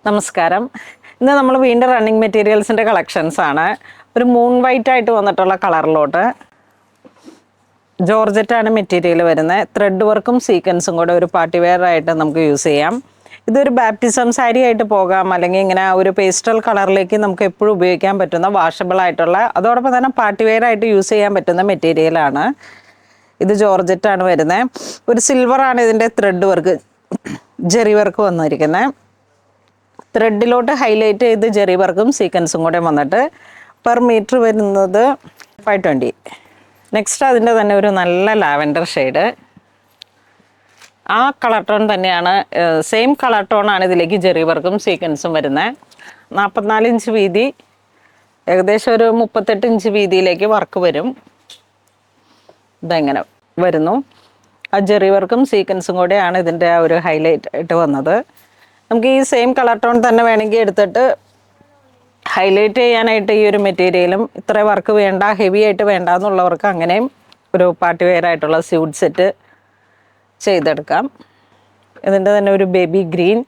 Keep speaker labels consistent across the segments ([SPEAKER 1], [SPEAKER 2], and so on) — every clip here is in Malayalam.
[SPEAKER 1] നമസ്കാരം. ഇന്ന് നമ്മൾ വീണ്ടും റണ്ണിങ് മെറ്റീരിയൽസിൻ്റെ കളക്ഷൻസ് ആണ്. ഒരു മൂൺ വൈറ്റ് ആയിട്ട് വന്നിട്ടുള്ള കളറിലോട്ട് ജോർജറ്റാണ് മെറ്റീരിയൽ വരുന്നത്. ത്രെഡ് വർക്കും സീക്വൻസും കൂടെ ഒരു പാർട്ടി വെയർ ആയിട്ട് നമുക്ക് യൂസ് ചെയ്യാം. ഇതൊരു ബാപ്റ്റിസം സാരി ആയിട്ട് പോകാം, അല്ലെങ്കിൽ ഇങ്ങനെ ഒരു പേസ്റ്റൽ കളറിലേക്ക് നമുക്ക് എപ്പോഴും ഉപയോഗിക്കാൻ പറ്റുന്ന വാഷബിൾ ആയിട്ടുള്ള, അതോടൊപ്പം തന്നെ പാർട്ടി വെയർ ആയിട്ട് യൂസ് ചെയ്യാൻ പറ്റുന്ന മെറ്റീരിയലാണ്. ഇത് ജോർജറ്റാണ് വരുന്നത്. ഒരു സിൽവറാണ് ഇതിൻ്റെ ത്രെഡ് വർക്ക്, ജെറി വർക്ക് വന്നിരിക്കുന്നത്. ത്രെഡിലോട്ട് ഹൈലൈറ്റ് ചെയ്ത് ജെറി വർക്കും സീക്വൻസും കൂടെ വന്നിട്ട് പെർ മീറ്റർ വരുന്നത് 520. നെക്സ്റ്റ് അതിൻ്റെ തന്നെ ഒരു നല്ല ലാവൻഡർ ഷെയ്ഡ്. ആ കളർ ടോൺ തന്നെയാണ്, സെയിം കളർ ടോണാണ് ഇതിലേക്ക് ജെറി വർക്കും സീക്വൻസും വരുന്നത്. 44 ഇഞ്ച് വീതി, ഏകദേശം ഒരു 38 ഇഞ്ച് വീതിയിലേക്ക് വർക്ക് വരും. ഇതെങ്ങനെ വരുന്നു. ആ ജെറി വർക്കും സീക്വൻസും കൂടെയാണ് ഇതിൻ്റെ ആ ഒരു ഹൈലൈറ്റ് ആയിട്ട് വന്നത്. നമുക്ക് ഈ സെയിം കളർ ടോൺ തന്നെ വേണമെങ്കിൽ എടുത്തിട്ട് ഹൈലൈറ്റ് ചെയ്യാനായിട്ട് ഈ ഒരു മെറ്റീരിയലും, ഇത്ര വർക്ക് വേണ്ട, ഹെവി ആയിട്ട് വേണ്ട എന്നുള്ളവർക്ക് അങ്ങനെയും ഒരു പാർട്ടി വെയർ ആയിട്ടുള്ള സ്യൂട്ട് സെറ്റ് ചെയ്തെടുക്കാം. ഇതിൻ്റെ തന്നെ ഒരു ബേബി ഗ്രീൻ,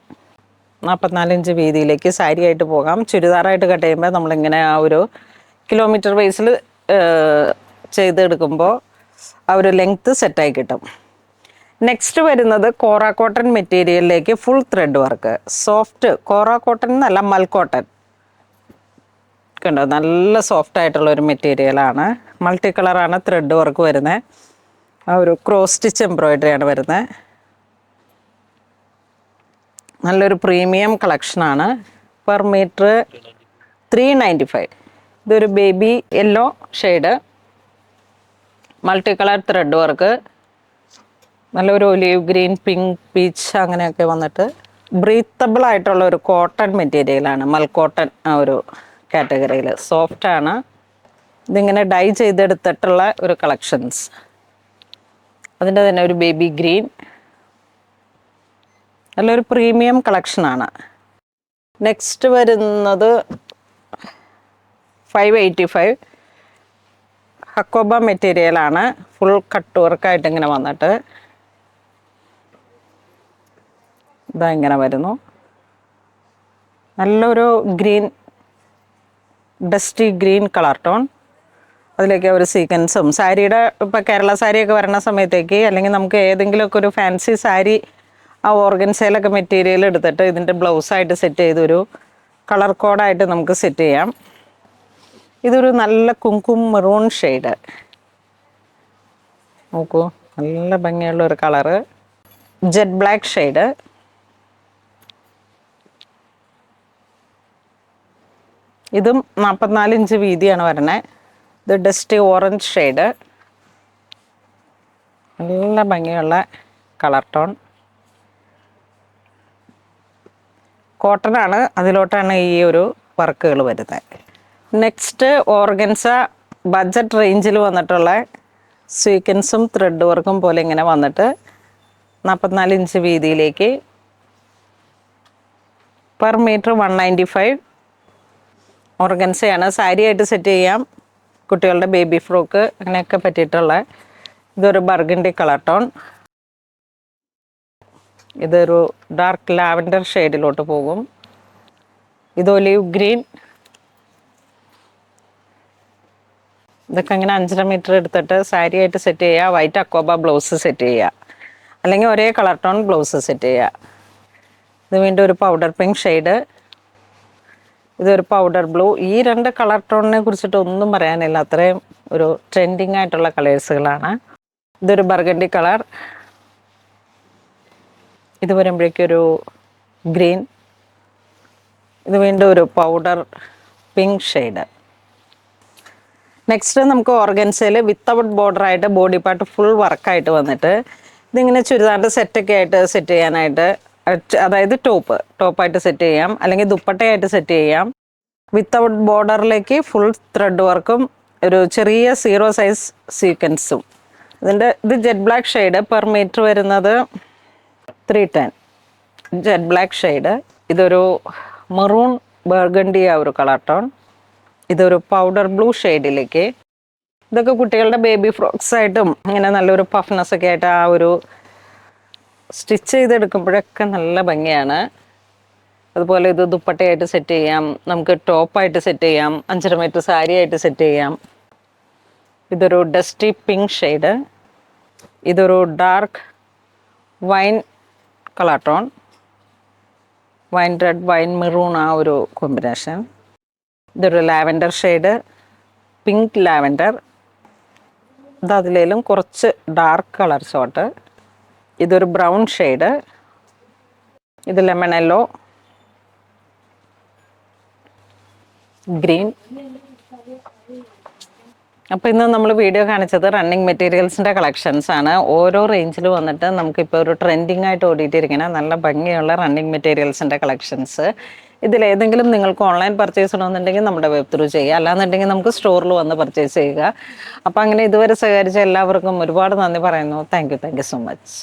[SPEAKER 1] 44 ഇഞ്ച് വീതിയിലേക്ക് സാരി ആയിട്ട് പോകാം. ചുരിദാറായിട്ട് കട്ട് ചെയ്യുമ്പോൾ നമ്മളിങ്ങനെ ആ ഒരു കിലോമീറ്റർ ബേസിൽ ചെയ്തെടുക്കുമ്പോൾ ആ ഒരു ലെങ്ത്ത് സെറ്റായി കിട്ടും. നെക്സ്റ്റ് വരുന്നത് കോറ കോട്ടൺ മെറ്റീരിയലിലേക്ക് full thread work. Soft kora cotton എന്നല്ല, മൽ കോട്ടൺ കണ്ടോ, നല്ല സോഫ്റ്റ് ആയിട്ടുള്ള ഒരു മെറ്റീരിയലാണ്. മൾട്ടി കളറാണ് ത്രെഡ് വർക്ക് വരുന്നത്. ആ ഒരു ക്രോസ് സ്റ്റിച്ച് എംബ്രോയിഡറിയാണ് വരുന്നത്. നല്ലൊരു പ്രീമിയം കളക്ഷനാണ്. Per metre 395. ഇതൊരു baby yellow shade, multi colour thread work, നല്ലൊരു ഒലീവ് ഗ്രീൻ, പിങ്ക്, പീച്ച് അങ്ങനെയൊക്കെ വന്നിട്ട് ബ്രീത്തബിൾ ആയിട്ടുള്ള ഒരു കോട്ടൺ മെറ്റീരിയലാണ്. മൽ കോട്ടൺ ആ ഒരു കാറ്റഗറിയിൽ സോഫ്റ്റാണ്. ഇതിങ്ങനെ ഡൈ ചെയ്തെടുത്തിട്ടുള്ള ഒരു കളക്ഷൻസ്. അതിൻ്റെ തന്നെ ഒരു ബേബി ഗ്രീൻ, നല്ലൊരു പ്രീമിയം കളക്ഷനാണ്. നെക്സ്റ്റ് വരുന്നത് 585 ഹക്കോബ മെറ്റീരിയലാണ്. ഫുൾ കട്ട് വർക്കായിട്ട് ഇങ്ങനെ വന്നിട്ട് ഇതാ ഇങ്ങനെ വരുന്നു. നല്ലൊരു green, dusty green colour tone. അതിലേക്ക് ഒരു സീക്വൻസും, സാരിയുടെ ഇപ്പോൾ കേരള സാരിയൊക്കെ വരണ സമയത്തേക്ക്, അല്ലെങ്കിൽ നമുക്ക് ഏതെങ്കിലുമൊക്കെ ഒരു ഫാൻസി സാരി ആ ഓർഗൻസയിലൊക്കെ മെറ്റീരിയൽ എടുത്തിട്ട് ഇതിൻ്റെ ബ്ലൗസായിട്ട് സെറ്റ് ചെയ്തൊരു കളർ കോഡായിട്ട് നമുക്ക് സെറ്റ് ചെയ്യാം. ഇതൊരു നല്ല കുങ്കും മെറൂൺ ഷെയ്ഡ്, നോക്കൂ, നല്ല ഭംഗിയുള്ള ഒരു കളറ്. ജെറ്റ് ബ്ലാക്ക് ഷെയ്ഡ്, ഇതും 44 ഇഞ്ച് വീതിയാണ് വരണേ. ഇത് ഡസ്റ്റി ഓറഞ്ച് ഷെയ്ഡ്, നല്ല ഭംഗിയുള്ള കളർ ടോൺ. കോട്ടനാണ്, അതിലോട്ടാണ് ഈ ഒരു വർക്കുകൾ വരുന്നത്. നെക്സ്റ്റ് ഓർഗൻസ ബഡ്ജറ്റ് റേഞ്ചിൽ വന്നിട്ടുള്ള സീക്വൻസും ത്രെഡ് വർക്കും പോലെ ഇങ്ങനെ വന്നിട്ട് 44 ഇഞ്ച് വീതിയിലേക്ക് പെർ മീറ്റർ 195. ഓർഗൻസയാണ്, സാരി ആയിട്ട് സെറ്റ് ചെയ്യാം, കുട്ടികളുടെ ബേബി ഫ്രോക്ക് അങ്ങനെയൊക്കെ പറ്റിയിട്ടുള്ള. ഇതൊരു ബർഗണ്ടി കളർ ടോൺ. ഇതൊരു ഡാർക്ക് ലാവൻഡർ ഷെയ്ഡിലോട്ട് പോകും. ഇത് ഒലീവ് ഗ്രീൻ. ഇതൊക്കെ ഇങ്ങനെ 5.5 മീറ്റർ എടുത്തിട്ട് സാരി ആയിട്ട് സെറ്റ് ചെയ്യുക. വൈറ്റ് അക്കോബ ബ്ലൗസ് സെറ്റ് ചെയ്യുക, അല്ലെങ്കിൽ ഒരേ കളർ ടോൺ ബ്ലൗസ് സെറ്റ് ചെയ്യുക. ഇത് വീണ്ടും ഒരു പൗഡർ പിങ്ക് ഷെയ്ഡ്, ഇതൊരു പൗഡർ ബ്ലൂ. ഈ രണ്ട് കളർ ടോണിനെ കുറിച്ചിട്ട് ഒന്നും പറയാനില്ല, അത്രയും ഒരു ട്രെൻഡിങ് ആയിട്ടുള്ള കളേഴ്സുകളാണ്. ഇതൊരു ബർഗണ്ടി കളർ. ഇത് വരുമ്പോഴേക്കൊരു ഗ്രീൻ. ഇത് വീണ്ടും ഒരു പൗഡർ പിങ്ക് ഷെയ്ഡ്. നെക്സ്റ്റ് നമുക്ക് ഓർഗൻസയിൽ വിത്തൗട്ട് ബോർഡറായിട്ട് ബോഡി പാർട്ട് ഫുൾ വർക്കായിട്ട് വന്നിട്ട് ഇതിങ്ങനെ ചുരിദാറിൻ്റെ സെറ്റൊക്കെ ആയിട്ട് സെറ്റ് ചെയ്യാനായിട്ട്, അതായത് ടോപ്പായിട്ട് സെറ്റ് ചെയ്യാം, അല്ലെങ്കിൽ ദുപ്പട്ടയായിട്ട് സെറ്റ് ചെയ്യാം. വിത്തൗട്ട് ബോർഡറിലേക്ക് ഫുൾ ത്രെഡ് വർക്കും ഒരു ചെറിയ 0 സൈസ് സീക്വൻസും. ഇത് jet black shade. Per metre വരുന്നത് 310. Jet black shade. ഇതൊരു മെറൂൺ ബർഗണ്ടി ആ ഒരു കളർ ടോൺ. ഇതൊരു പൗഡർ ബ്ലൂ ഷെയ്ഡിലേക്ക്. ഇതൊക്കെ കുട്ടികളുടെ ബേബി ഫ്രോക്സ് ആയിട്ടും ഇങ്ങനെ നല്ലൊരു പഫ്നെസ് ഒക്കെ ആയിട്ട് ആ ഒരു സ്റ്റിച്ച് ചെയ്തെടുക്കുമ്പോഴൊക്കെ നല്ല ഭംഗിയാണ്. അതുപോലെ ഇത് ദുപ്പട്ടയായിട്ട് സെറ്റ് ചെയ്യാം, നമുക്ക് ടോപ്പായിട്ട് സെറ്റ് ചെയ്യാം, 5.5 മീറ്റർ സാരി ആയിട്ട് സെറ്റ് ചെയ്യാം. ഇതൊരു ഡസ്റ്റി പിങ്ക് ഷെയ്ഡ്, ഇതൊരു dark wine colour tone, wine red wine maroon ആ ഒരു കോമ്പിനേഷൻ. ഇതൊരു ലാവൻഡർ ഷെയ്ഡ്, പിങ്ക് ലാവൻഡർ, ഇത് അതിലേലും കുറച്ച് ഡാർക്ക് കളർ ഷോട്ട്. ഇതൊരു ബ്രൗൺ ഷെയ്ഡ്, ഇത് ലെമൺ യെല്ലോ, ഗ്രീൻ. അപ്പോൾ ഇന്ന് നമ്മൾ വീഡിയോ കാണിച്ചത് റണ്ണിങ് മെറ്റീരിയൽസിൻ്റെ കളക്ഷൻസ് ആണ്. ഓരോ റേഞ്ചിൽ വന്നിട്ട് നമുക്കിപ്പോൾ ഒരു ട്രെൻഡിങ് ആയിട്ട് ഓടിയിട്ടിരിക്കുന്ന നല്ല ഭംഗിയുള്ള റണ്ണിങ് മെറ്റീരിയൽസിൻ്റെ കളക്ഷൻസ്. ഇതിലേതെങ്കിലും നിങ്ങൾക്ക് ഓൺലൈൻ പർച്ചേസ് ചെയ്യണമെന്നുണ്ടെങ്കിൽ നമ്മുടെ വെബ് ത്രൂ ചെയ്യുക, അല്ലാന്നുണ്ടെങ്കിൽ നമുക്ക് സ്റ്റോറിൽ വന്ന് പർച്ചേസ് ചെയ്യുക. അപ്പോൾ അങ്ങനെ ഇതുവരെ സഹകരിച്ച എല്ലാവർക്കും ഒരുപാട് നന്ദി പറയുന്നു. Thank you so much.